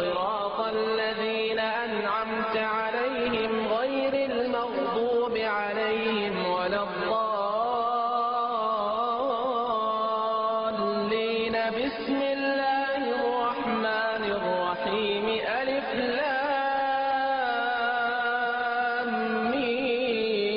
صراط الذين أنعمت عليهم غير المغضوب عليهم ولا الضالين. بسم الله الرحمن الرحيم. ألف لام ميم.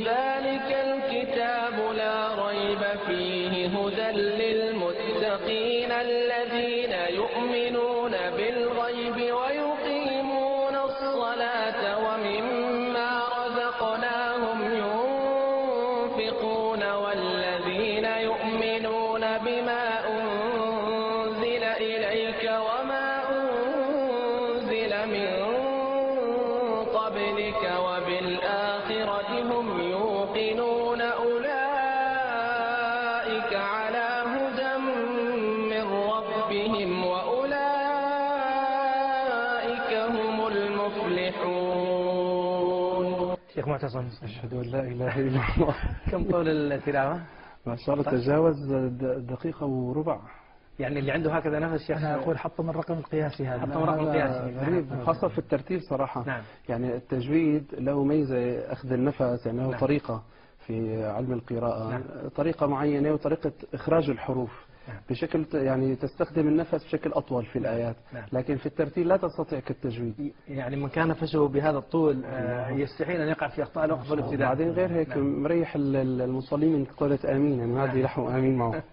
ذلك الكتاب لا ريب فيه هدى للمتقين الذين يؤمنون بالغيب ويقيمون الصلاة ومما رزقناهم ينفقون والذين يؤمنون بما أنزل إليك وما أنزل من قبلك وبالآخرة هم يوقنون. أولئك على هدى من ربهم وأولئك هم المفلحون. شيخ معتصم، أشهد أن لا إله إلا الله. كم طول التلاوة؟ ما شاء الله تجاوز دقيقة وربع. يعني اللي عنده هكذا نفس شيخ أنا أقول حطم الرقم القياسي هذا. حطم الرقم القياسي غريب، خاصة في الترتيب صراحة. نعم. يعني التجويد له ميزة أخذ النفس، يعني له نعم. طريقة في علم القراءة. نعم. طريقة معينة وطريقة إخراج الحروف. نعم. بشكل يعني تستخدم النفس بشكل أطول في الآيات. نعم. لكن في الترتيب لا تستطيع كالتجويد. يعني من كان نفسه بهذا الطول يستحيل أن يقع في أخطاء الوقف والابتداء. بعدين غير هيك نعم. مريح المصلين من قولة آمين، يعني ما عاد يلحقوا آمين معه.